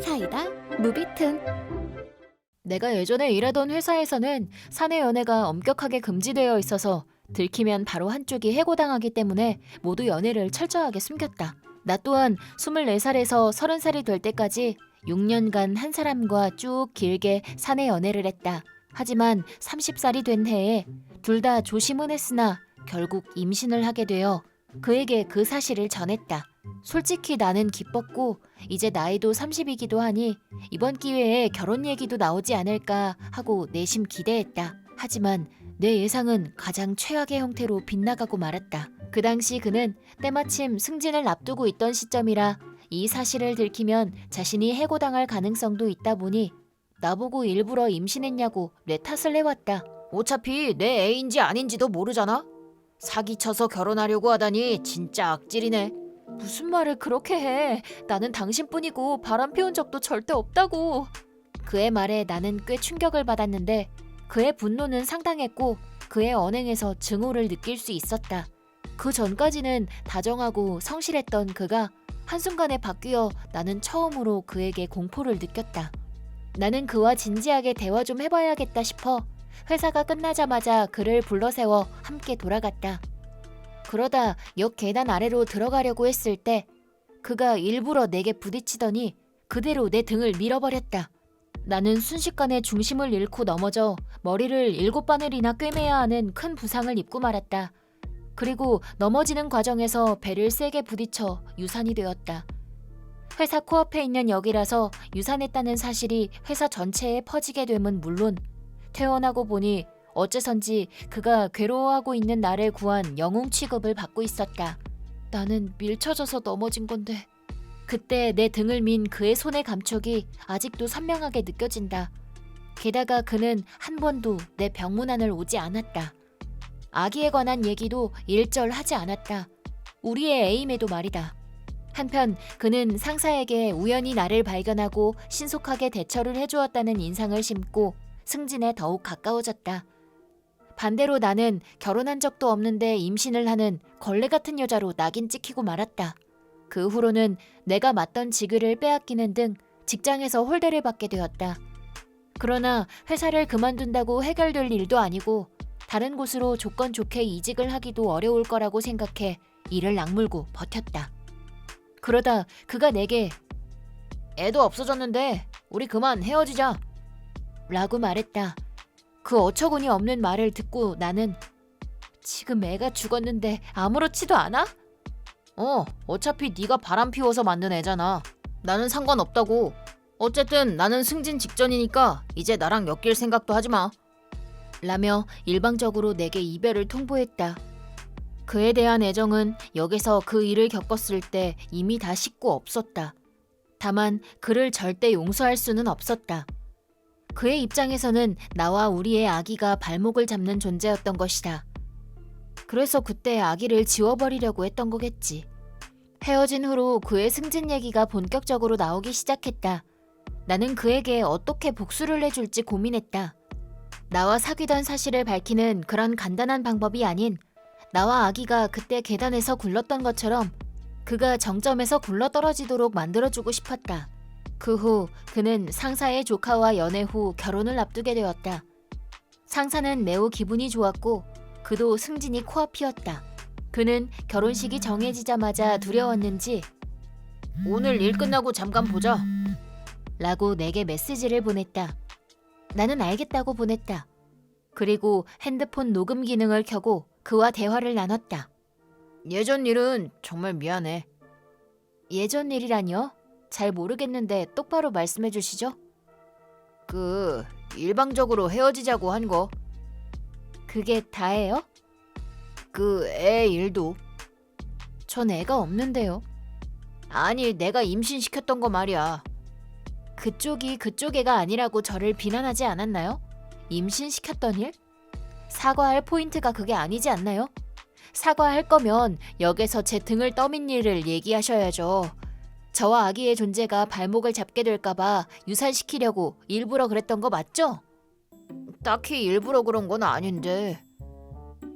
사이다 무비튼. 내가 예전에 일하던 회사에서는 사내 연애가 엄격하게 금지되어 있어서 들키면 바로 한쪽이 해고당하기 때문에 모두 연애를 철저하게 숨겼다. 나 또한 24살에서 30살이 될 때까지 6년간 한 사람과 쭉 길게 사내 연애를 했다. 하지만 30살이 된 해에 둘 다 조심은 했으나 결국 임신을 하게 되어 그에게 그 사실을 전했다. 솔직히 나는 기뻤고 이제 나이도 30이기도 하니 이번 기회에 결혼 얘기도 나오지 않을까 하고 내심 기대했다. 하지만 내 예상은 가장 최악의 형태로 빗나가고 말았다. 그 당시 그는 때마침 승진을 앞두고 있던 시점이라 이 사실을 들키면 자신이 해고당할 가능성도 있다 보니 나보고 일부러 임신했냐고 내 탓을 해왔다. 어차피 내 애인지 아닌지도 모르잖아. 사기쳐서 결혼하려고 하다니 진짜 악질이네. 무슨 말을 그렇게 해. 나는 당신뿐이고 바람 피운 적도 절대 없다고. 그의 말에 나는 꽤 충격을 받았는데 그의 분노는 상당했고 그의 언행에서 증오를 느낄 수 있었다. 그 전까지는 다정하고 성실했던 그가 한순간에 바뀌어 나는 처음으로 그에게 공포를 느꼈다. 나는 그와 진지하게 대화 좀 해봐야겠다 싶어 회사가 끝나자마자 그를 불러세워 함께 돌아갔다. 그러다 역 계단 아래로 들어가려고 했을 때 그가 일부러 내게 부딪히더니 그대로 내 등을 밀어버렸다. 나는 순식간에 중심을 잃고 넘어져 머리를 7바늘이나 꿰매야 하는 큰 부상을 입고 말았다. 그리고 넘어지는 과정에서 배를 세게 부딪혀 유산이 되었다. 회사 코앞에 있는 역이라서 유산했다는 사실이 회사 전체에 퍼지게 됨은 물론 퇴원하고 보니 어째선지 그가 괴로워하고 있는 나를 구한 영웅 취급을 받고 있었다. 나는 밀쳐져서 넘어진 건데 그때 내 등을 민 그의 손의 감촉이 아직도 선명하게 느껴진다. 게다가 그는 한 번도 내 병문안을 오지 않았다. 아기에 관한 얘기도 일절하지 않았다. 우리의 애임에도 말이다. 한편 그는 상사에게 우연히 나를 발견하고 신속하게 대처를 해주었다는 인상을 심고 승진에 더욱 가까워졌다. 반대로 나는 결혼한 적도 없는데 임신을 하는 걸레 같은 여자로 낙인 찍히고 말았다. 그 후로는 내가 맡던 직위를 빼앗기는 등 직장에서 홀대를 받게 되었다. 그러나 회사를 그만둔다고 해결될 일도 아니고 다른 곳으로 조건 좋게 이직을 하기도 어려울 거라고 생각해 이를 악물고 버텼다. 그러다 그가 내게 애도 없어졌는데 우리 그만 헤어지자 라고 말했다. 그 어처구니 없는 말을 듣고 나는 지금 애가 죽었는데 아무렇지도 않아? 어차피 네가 바람 피워서 만든 애잖아. 나는 상관없다고. 어쨌든 나는 승진 직전이니까 이제 나랑 엮일 생각도 하지 마. 라며 일방적으로 내게 이별을 통보했다. 그에 대한 애정은 역에서 그 일을 겪었을 때 이미 다 식고 없었다. 다만 그를 절대 용서할 수는 없었다. 그의 입장에서는 나와 우리의 아기가 발목을 잡는 존재였던 것이다. 그래서 그때 아기를 지워버리려고 했던 거겠지. 헤어진 후로 그의 승진 얘기가 본격적으로 나오기 시작했다. 나는 그에게 어떻게 복수를 해줄지 고민했다. 나와 사귀던 사실을 밝히는 그런 간단한 방법이 아닌 나와 아기가 그때 계단에서 굴렀던 것처럼 그가 정점에서 굴러떨어지도록 만들어주고 싶었다. 그 후 그는 상사의 조카와 연애 후 결혼을 앞두게 되었다. 상사는 매우 기분이 좋았고 그도 승진이 코앞이었다. 그는 결혼식이 정해지자마자 두려웠는지 오늘 일 끝나고 잠깐 보자 라고 내게 메시지를 보냈다. 나는 알겠다고 보냈다. 그리고 핸드폰 녹음 기능을 켜고 그와 대화를 나눴다. 예전 일은 정말 미안해. 예전 일이라뇨? 잘 모르겠는데 똑바로 말씀해 주시죠. 일방적으로 헤어지자고 한 거. 그게 다예요? 그 애 일도. 전 애가 없는데요. 아니 내가 임신시켰던 거 말이야. 그쪽이 그쪽 애가 아니라고 저를 비난하지 않았나요? 임신시켰던 일? 사과할 포인트가 그게 아니지 않나요? 사과할 거면 역에서 제 등을 떠민 일을 얘기하셔야죠. 저와 아기의 존재가 발목을 잡게 될까봐 유산시키려고 일부러 그랬던 거 맞죠? 딱히 일부러 그런 건 아닌데.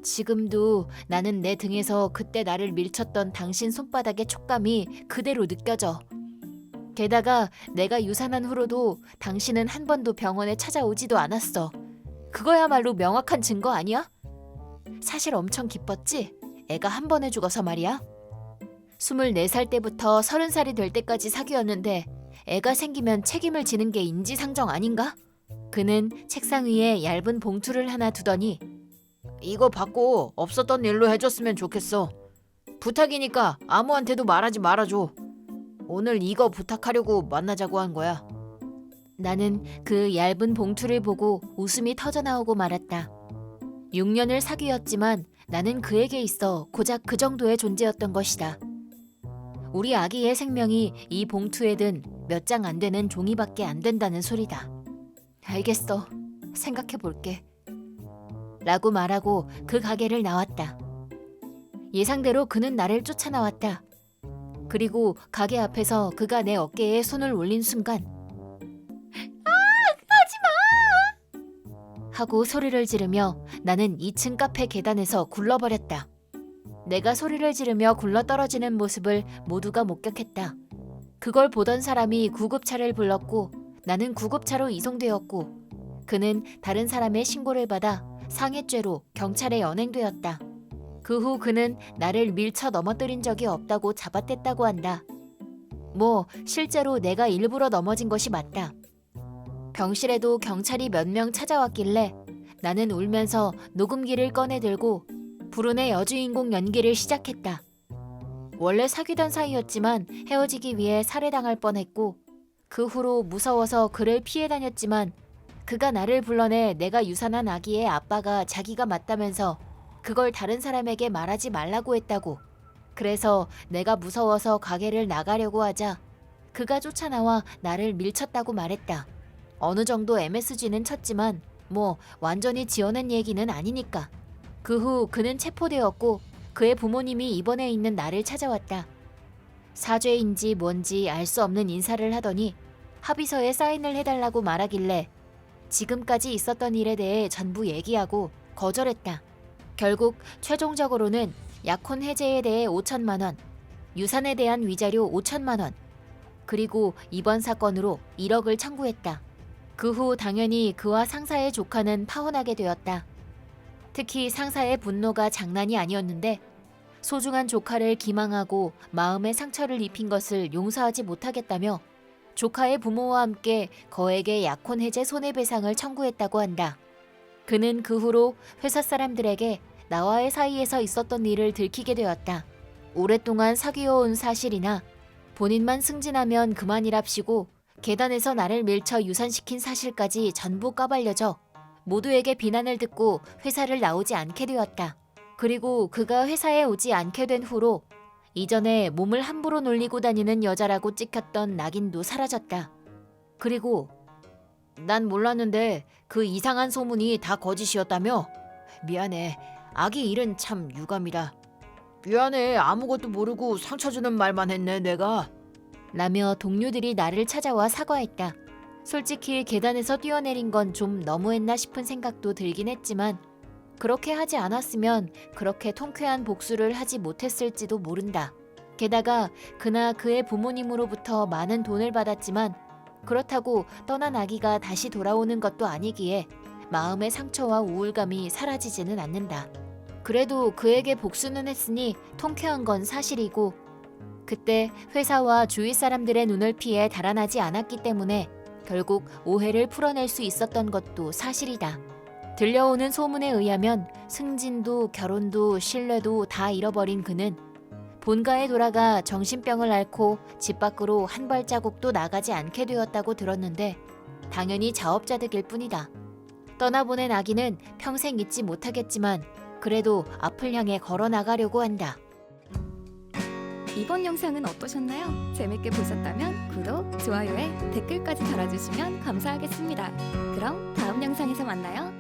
지금도 나는 내 등에서 그때 나를 밀쳤던 당신 손바닥의 촉감이 그대로 느껴져. 게다가 내가 유산한 후로도 당신은 한 번도 병원에 찾아오지도 않았어. 그거야말로 명확한 증거 아니야? 사실 엄청 기뻤지? 애가 한 번에 죽어서 말이야. 24살 때부터 30살이 될 때까지 사귀었는데 애가 생기면 책임을 지는 게 인지상정 아닌가? 그는 책상 위에 얇은 봉투를 하나 두더니 이거 받고 없었던 일로 해줬으면 좋겠어. 부탁이니까 아무한테도 말하지 말아줘. 오늘 이거 부탁하려고 만나자고 한 거야. 나는 그 얇은 봉투를 보고 웃음이 터져나오고 말았다. 6년을 사귀었지만 나는 그에게 있어 고작 그 정도의 존재였던 것이다. 우리 아기의 생명이 이 봉투에 든 몇 장 안 되는 종이밖에 안 된다는 소리다. 알겠어. 생각해 볼게. 라고 말하고 그 가게를 나왔다. 예상대로 그는 나를 쫓아나왔다. 그리고 가게 앞에서 그가 내 어깨에 손을 올린 순간 하고 소리를 지르며 나는 2층 카페 계단에서 굴러버렸다. 내가 소리를 지르며 굴러떨어지는 모습을 모두가 목격했다. 그걸 보던 사람이 구급차를 불렀고 나는 구급차로 이송되었고 그는 다른 사람의 신고를 받아 상해죄로 경찰에 연행되었다. 그 후 그는 나를 밀쳐 넘어뜨린 적이 없다고 잡아댔다고 한다. 뭐 실제로 내가 일부러 넘어진 것이 맞다. 병실에도 경찰이 몇 명 찾아왔길래 나는 울면서 녹음기를 꺼내들고 불운의 여주인공 연기를 시작했다. 원래 사귀던 사이였지만 헤어지기 위해 살해당할 뻔했고 그 후로 무서워서 그를 피해 다녔지만 그가 나를 불러내 내가 유산한 아기의 아빠가 자기가 맞다면서 그걸 다른 사람에게 말하지 말라고 했다고. 그래서 내가 무서워서 가게를 나가려고 하자 그가 쫓아나와 나를 밀쳤다고 말했다. 어느 정도 MSG는 쳤지만 뭐 완전히 지어낸 얘기는 아니니까. 그 후 그는 체포되었고 그의 부모님이 입원해 있는 나를 찾아왔다. 사죄인지 뭔지 알 수 없는 인사를 하더니 합의서에 사인을 해달라고 말하길래 지금까지 있었던 일에 대해 전부 얘기하고 거절했다. 결국 최종적으로는 약혼 해제에 대해 5천만 원, 유산에 대한 위자료 5천만 원, 그리고 이번 사건으로 1억을 청구했다. 그 후 당연히 그와 상사의 조카는 파혼하게 되었다. 특히 상사의 분노가 장난이 아니었는데 소중한 조카를 기망하고 마음의 상처를 입힌 것을 용서하지 못하겠다며 조카의 부모와 함께 거액의 약혼 해제 손해배상을 청구했다고 한다. 그는 그 후로 회사 사람들에게 나와의 사이에서 있었던 일을 들키게 되었다. 오랫동안 사귀어온 사실이나 본인만 승진하면 그만이랍시고 계단에서 나를 밀쳐 유산시킨 사실까지 전부 까발려져 모두에게 비난을 듣고 회사를 나오지 않게 되었다. 그리고 그가 회사에 오지 않게 된 후로 이전에 몸을 함부로 놀리고 다니는 여자라고 찍혔던 낙인도 사라졌다. 그리고 난 몰랐는데 그 이상한 소문이 다 거짓이었다며? 미안해. 아기 일은 참 유감이다. 미안해. 아무것도 모르고 상처 주는 말만 했네 내가. 라며 동료들이 나를 찾아와 사과했다. 솔직히 계단에서 뛰어내린 건 좀 너무했나 싶은 생각도 들긴 했지만 그렇게 하지 않았으면 그렇게 통쾌한 복수를 하지 못했을지도 모른다. 게다가 그나 그의 부모님으로부터 많은 돈을 받았지만 그렇다고 떠난 아기가 다시 돌아오는 것도 아니기에 마음의 상처와 우울감이 사라지지는 않는다. 그래도 그에게 복수는 했으니 통쾌한 건 사실이고 그때 회사와 주위 사람들의 눈을 피해 달아나지 않았기 때문에 결국 오해를 풀어낼 수 있었던 것도 사실이다. 들려오는 소문에 의하면 승진도 결혼도 신뢰도 다 잃어버린 그는 본가에 돌아가 정신병을 앓고 집 밖으로 한 발자국도 나가지 않게 되었다고 들었는데 당연히 자업자득일 뿐이다. 떠나보낸 아기는 평생 잊지 못하겠지만 그래도 앞을 향해 걸어나가려고 한다. 이번 영상은 어떠셨나요? 재밌게 보셨다면 구독, 좋아요에 댓글까지 달아주시면 감사하겠습니다. 그럼 다음 영상에서 만나요.